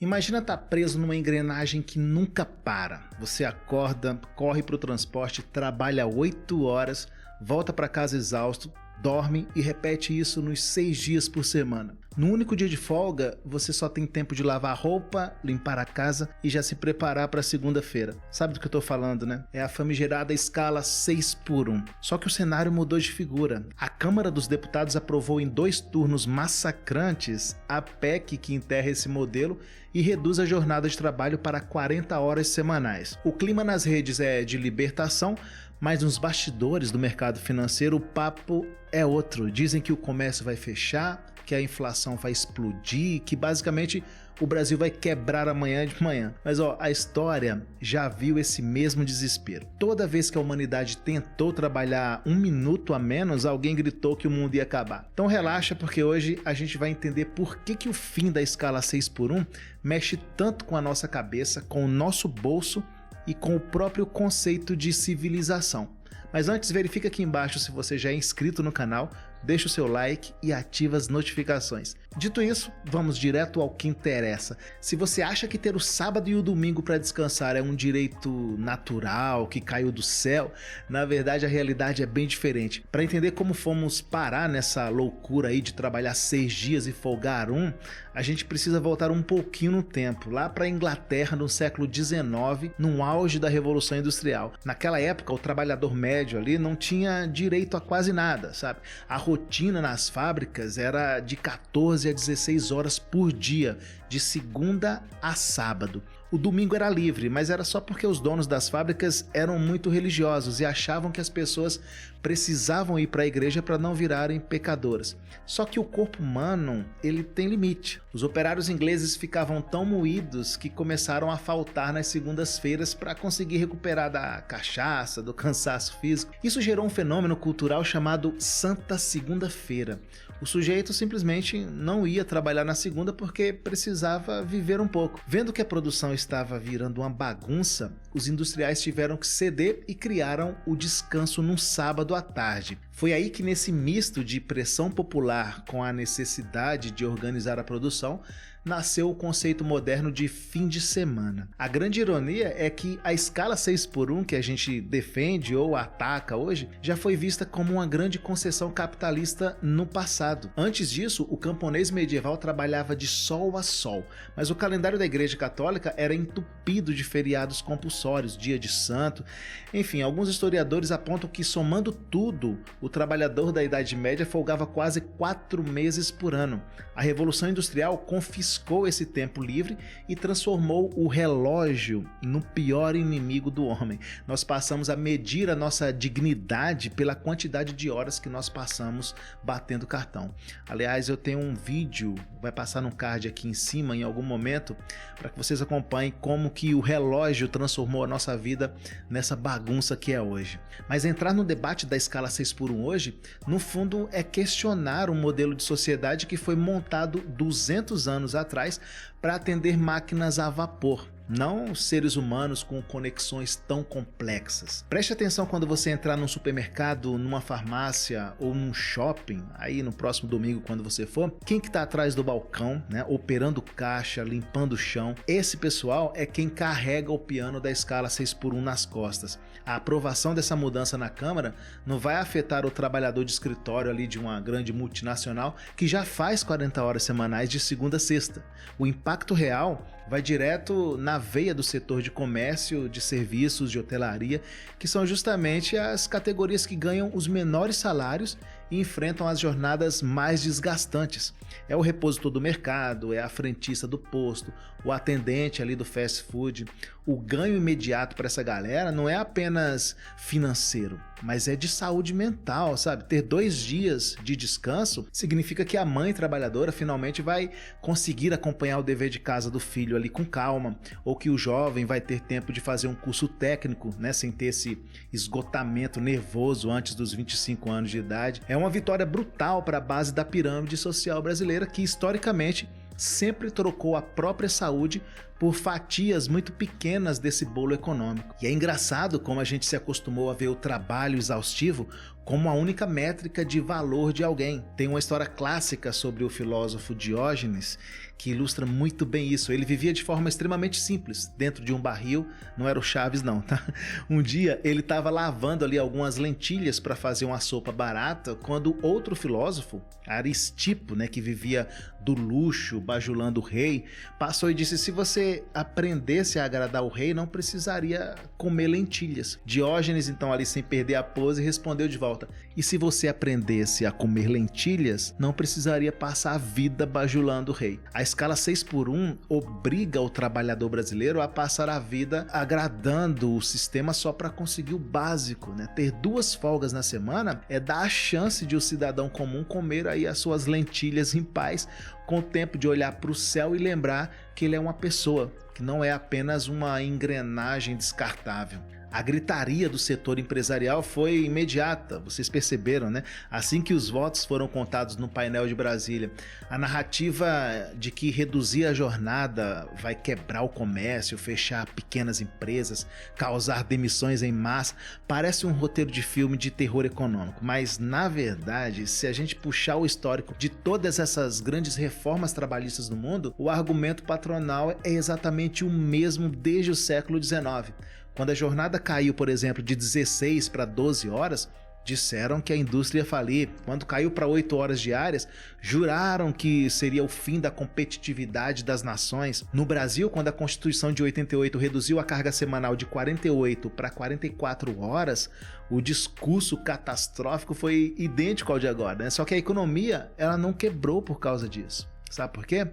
Imagina estar preso numa engrenagem que nunca para. Você acorda, corre para o transporte, trabalha 8 horas, volta para casa exausto, dorme e repete isso nos 6 dias por semana. No único dia de folga, você só tem tempo de lavar a roupa, limpar a casa e já se preparar para segunda-feira. Sabe do que eu tô falando, né? É a famigerada escala 6x1. Só que o cenário mudou de figura. A Câmara dos Deputados aprovou em 2 turnos massacrantes a PEC que enterra esse modelo e reduz a jornada de trabalho para 40 horas semanais. O clima nas redes é de libertação, mas nos bastidores do mercado financeiro o papo é outro. Dizem que o comércio vai fechar, que a inflação vai explodir, que basicamente o Brasil vai quebrar amanhã de manhã. Mas a história já viu esse mesmo desespero. Toda vez que a humanidade tentou trabalhar 1 minuto a menos, alguém gritou que o mundo ia acabar. Então relaxa, porque hoje a gente vai entender por que o fim da escala 6x1 mexe tanto com a nossa cabeça, com o nosso bolso e com o próprio conceito de civilização. Mas antes, verifica aqui embaixo se você já é inscrito no canal, deixa o seu like e ativa as notificações. Dito isso, vamos direto ao que interessa. Se você acha que ter o sábado e o domingo para descansar é um direito natural, que caiu do céu, na verdade a realidade é bem diferente. Para entender como fomos parar nessa loucura aí de trabalhar 6 dias e folgar 1, a gente precisa voltar um pouquinho no tempo, lá para a Inglaterra no século XIX, no auge da Revolução Industrial. Naquela época, o trabalhador médio ali não tinha direito a quase nada, sabe? A rotina nas fábricas era de 14 a 16 horas por dia, de segunda a sábado. O domingo era livre, mas era só porque os donos das fábricas eram muito religiosos e achavam que as pessoas precisavam ir para a igreja para não virarem pecadoras. Só que o corpo humano, ele tem limite. Os operários ingleses ficavam tão moídos que começaram a faltar nas segundas-feiras para conseguir recuperar da cachaça, do cansaço físico. Isso gerou um fenômeno cultural chamado Santa Segunda-feira. O sujeito simplesmente não ia trabalhar na segunda porque precisava viver um pouco. Vendo que a produção estava virando uma bagunça, os industriais tiveram que ceder e criaram o descanso num sábado à tarde. Foi aí que, nesse misto de pressão popular com a necessidade de organizar a produção, nasceu o conceito moderno de fim de semana. A grande ironia é que a escala 6x1 que a gente defende ou ataca hoje já foi vista como uma grande concessão capitalista no passado. Antes disso, o camponês medieval trabalhava de sol a sol, mas o calendário da Igreja Católica era entupido de feriados compulsórios, dia de santo. Enfim, alguns historiadores apontam que, somando tudo, o trabalhador da Idade Média folgava quase 4 meses por ano. A Revolução Industrial confiscou esse tempo livre e transformou o relógio no pior inimigo do homem. Nós passamos a medir a nossa dignidade pela quantidade de horas que nós passamos batendo cartão. Aliás, eu tenho um vídeo, vai passar no card aqui em cima em algum momento, para que vocês acompanhem como que o relógio transformou a nossa vida nessa bagunça que é hoje. Mas entrar no debate da escala 6x1 hoje, no fundo, é questionar um modelo de sociedade que foi montado 200 anos atrás para atender máquinas a vapor, não seres humanos com conexões tão complexas. Preste atenção quando você entrar num supermercado, numa farmácia ou num shopping, aí no próximo domingo quando você for, quem que tá atrás do balcão, né, operando caixa, limpando o chão? Esse pessoal é quem carrega o piano da escala 6x1 nas costas. A aprovação dessa mudança na Câmara não vai afetar o trabalhador de escritório ali de uma grande multinacional que já faz 40 horas semanais de segunda a sexta. O impacto real vai direto na veia do setor de comércio, de serviços, de hotelaria, que são justamente as categorias que ganham os menores salários e enfrentam as jornadas mais desgastantes. É o repositor do mercado, é a frentista do posto, o atendente ali do fast food. O ganho imediato para essa galera não é apenas financeiro, mas é de saúde mental, sabe? Ter 2 dias de descanso significa que a mãe trabalhadora finalmente vai conseguir acompanhar o dever de casa do filho ali com calma, ou que o jovem vai ter tempo de fazer um curso técnico, né, sem ter esse esgotamento nervoso antes dos 25 anos de idade. É uma vitória brutal para a base da pirâmide social brasileira, que historicamente sempre trocou a própria saúde por fatias muito pequenas desse bolo econômico. E é engraçado como a gente se acostumou a ver o trabalho exaustivo como a única métrica de valor de alguém. Tem uma história clássica sobre o filósofo Diógenes que ilustra muito bem isso. Ele vivia de forma extremamente simples, dentro de um barril, não era o Chaves não, tá? Um dia ele estava lavando ali algumas lentilhas para fazer uma sopa barata, quando outro filósofo, Aristipo, né, que vivia do luxo, bajulando o rei, passou e disse: se você aprendesse a agradar o rei, não precisaria comer lentilhas. Diógenes, então, ali sem perder a pose, respondeu de volta: e se você aprendesse a comer lentilhas, não precisaria passar a vida bajulando o rei. A escala 6x1 obriga o trabalhador brasileiro a passar a vida agradando o sistema só para conseguir o básico, né? Ter 2 folgas na semana é dar a chance de o cidadão comum comer aí as suas lentilhas em paz, com o tempo de olhar para o céu e lembrar que ele é uma pessoa, que não é apenas uma engrenagem descartável. A gritaria do setor empresarial foi imediata, vocês perceberam, né? Assim que os votos foram contados no painel de Brasília, a narrativa de que reduzir a jornada vai quebrar o comércio, fechar pequenas empresas, causar demissões em massa, parece um roteiro de filme de terror econômico. Mas, na verdade, se a gente puxar o histórico de todas essas grandes reformas trabalhistas no mundo, o argumento patronal é exatamente o mesmo desde o século XIX. Quando a jornada caiu, por exemplo, de 16 para 12 horas, disseram que a indústria ia falir. Quando caiu para 8 horas diárias, juraram que seria o fim da competitividade das nações. No Brasil, quando a Constituição de 88 reduziu a carga semanal de 48 para 44 horas, o discurso catastrófico foi idêntico ao de agora, né? Só que a economia ela não quebrou por causa disso. Sabe por quê?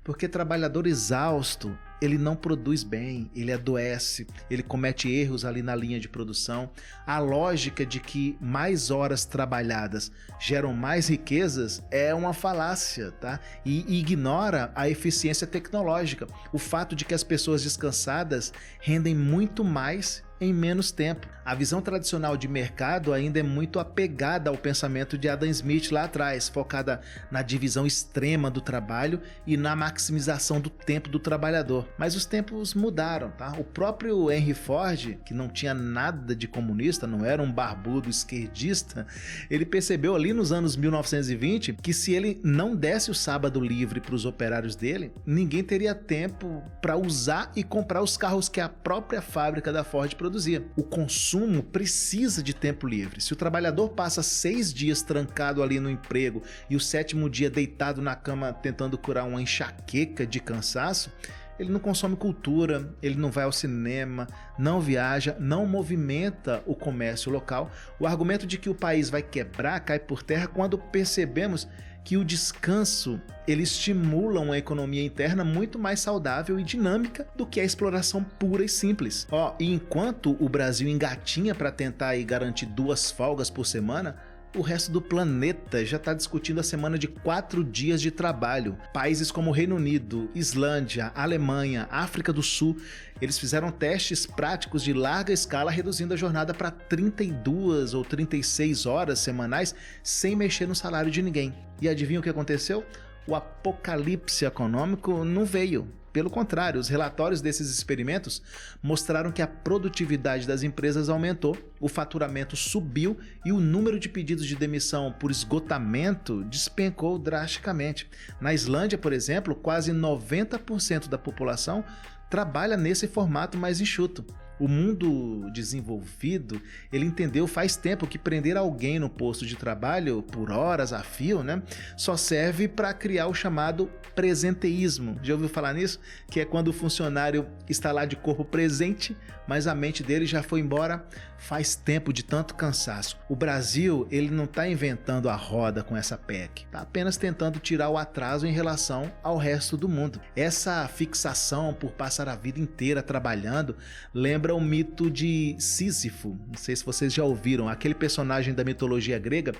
Porque trabalhador exausto, ele não produz bem, ele adoece, ele comete erros ali na linha de produção. A lógica de que mais horas trabalhadas geram mais riquezas é uma falácia, tá? E ignora a eficiência tecnológica, o fato de que as pessoas descansadas rendem muito mais em menos tempo. A visão tradicional de mercado ainda é muito apegada ao pensamento de Adam Smith lá atrás, focada na divisão extrema do trabalho e na maximização do tempo do trabalhador. Mas os tempos mudaram, tá? O próprio Henry Ford, que não tinha nada de comunista, não era um barbudo esquerdista, ele percebeu ali nos anos 1920 que se ele não desse o sábado livre para os operários dele, ninguém teria tempo para usar e comprar os carros que a própria fábrica da Ford produzia. O consumo precisa de tempo livre. Se o trabalhador passa 6 dias trancado ali no emprego e o 7º dia deitado na cama tentando curar uma enxaqueca de cansaço, ele não consome cultura, ele não vai ao cinema, não viaja, não movimenta o comércio local. O argumento de que o país vai quebrar cai por terra quando percebemos que o descanso ele estimula uma economia interna muito mais saudável e dinâmica do que a exploração pura e simples. E enquanto o Brasil engatinha para tentar aí garantir 2 folgas por semana, o resto do planeta já está discutindo a semana de 4 dias de trabalho. Países como Reino Unido, Islândia, Alemanha, África do Sul, eles fizeram testes práticos de larga escala, reduzindo a jornada para 32 ou 36 horas semanais, sem mexer no salário de ninguém. E adivinha o que aconteceu? O apocalipse econômico não veio. Pelo contrário, os relatórios desses experimentos mostraram que a produtividade das empresas aumentou, o faturamento subiu e o número de pedidos de demissão por esgotamento despencou drasticamente. Na Islândia, por exemplo, quase 90% da população trabalha nesse formato mais enxuto. O mundo desenvolvido, ele entendeu faz tempo que prender alguém no posto de trabalho por horas a fio, né, só serve para criar o chamado presenteísmo. Já ouviu falar nisso? Que é quando o funcionário está lá de corpo presente, mas a mente dele já foi embora faz tempo de tanto cansaço. O Brasil, ele não está inventando a roda com essa PEC, está apenas tentando tirar o atraso em relação ao resto do mundo. Essa fixação por passar a vida inteira trabalhando lembra o mito de Sísifo. Não sei se vocês já ouviram, aquele personagem da mitologia grega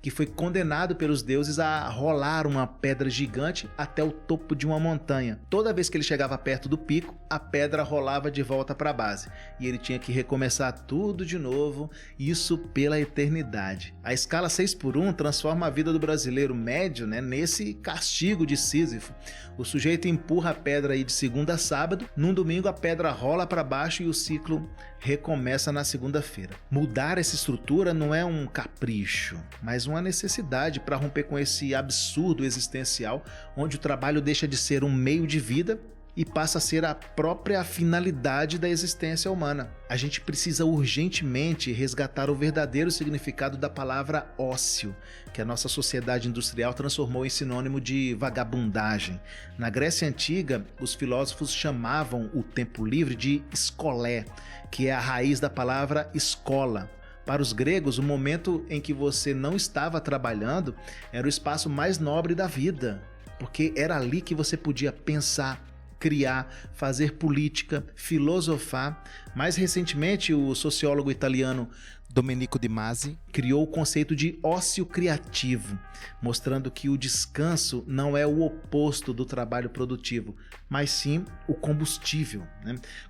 que foi condenado pelos deuses a rolar uma pedra gigante até o topo de uma montanha. Toda vez que ele chegava perto do pico, a pedra rolava de volta para a base e ele tinha que recomeçar tudo de novo, isso pela eternidade. A escala 6x1 transforma a vida do brasileiro médio, nesse castigo de Sísifo. O sujeito empurra a pedra aí de segunda a sábado, num domingo a pedra rola para baixo e o ciclo recomeça na segunda-feira. Mudar essa estrutura não é um capricho, mas uma necessidade para romper com esse absurdo existencial onde o trabalho deixa de ser um meio de vida e passa a ser a própria finalidade da existência humana. A gente precisa urgentemente resgatar o verdadeiro significado da palavra ócio, que a nossa sociedade industrial transformou em sinônimo de vagabundagem. Na Grécia Antiga, os filósofos chamavam o tempo livre de skolé, que é a raiz da palavra escola. Para os gregos, o momento em que você não estava trabalhando era o espaço mais nobre da vida, porque era ali que você podia pensar, criar, fazer política, filosofar. Mais recentemente, o sociólogo italiano Domenico De Masi criou o conceito de ócio criativo, mostrando que o descanso não é o oposto do trabalho produtivo, mas sim o combustível.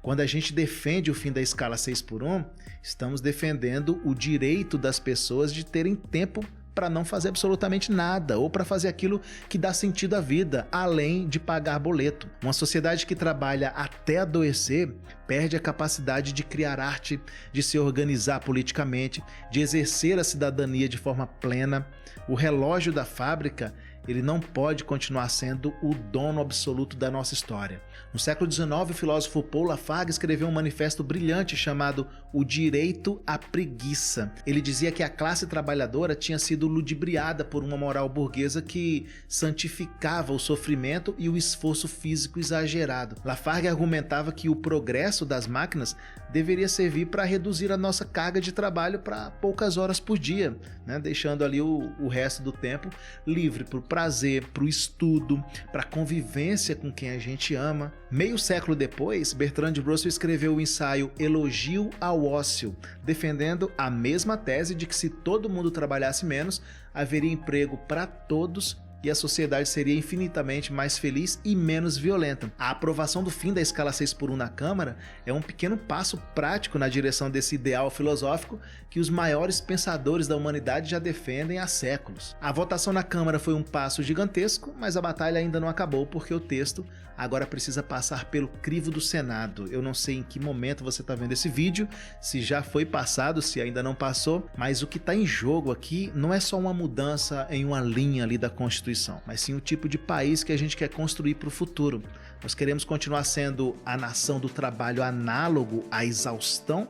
Quando a gente defende o fim da escala 6x1, estamos defendendo o direito das pessoas de terem tempo para não fazer absolutamente nada ou para fazer aquilo que dá sentido à vida, além de pagar boleto. Uma sociedade que trabalha até adoecer perde a capacidade de criar arte, de se organizar politicamente, de exercer a cidadania de forma plena. O relógio da fábrica, ele não pode continuar sendo o dono absoluto da nossa história. No século XIX, o filósofo Paul Lafargue escreveu um manifesto brilhante chamado O Direito à Preguiça. Ele dizia que a classe trabalhadora tinha sido ludibriada por uma moral burguesa que santificava o sofrimento e o esforço físico exagerado. Lafargue argumentava que o progresso das máquinas deveria servir para reduzir a nossa carga de trabalho para poucas horas por dia, deixando ali o resto do tempo livre para o prazer, para o estudo, para a convivência com quem a gente ama. Meio século depois, Bertrand Russell escreveu o ensaio Elogio ao Ócio, defendendo a mesma tese de que se todo mundo trabalhasse menos, haveria emprego para todos e a sociedade seria infinitamente mais feliz e menos violenta. A aprovação do fim da escala 6x1 na Câmara é um pequeno passo prático na direção desse ideal filosófico que os maiores pensadores da humanidade já defendem há séculos. A votação na Câmara foi um passo gigantesco, mas a batalha ainda não acabou porque o texto agora precisa passar pelo crivo do Senado. Eu não sei em que momento você está vendo esse vídeo, se já foi passado, se ainda não passou, mas o que está em jogo aqui não é só uma mudança em uma linha ali da Constituição, mas sim o tipo de país que a gente quer construir para o futuro. Nós queremos continuar sendo a nação do trabalho análogo à exaustão,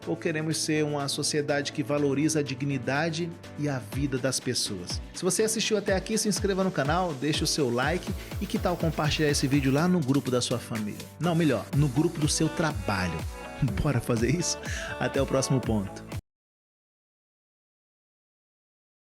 ou queremos ser uma sociedade que valoriza a dignidade e a vida das pessoas? Se você assistiu até aqui, se inscreva no canal, deixe o seu like e que tal compartilhar esse vídeo lá no grupo da sua família? Não, melhor, no grupo do seu trabalho. Bora fazer isso? Até o próximo ponto.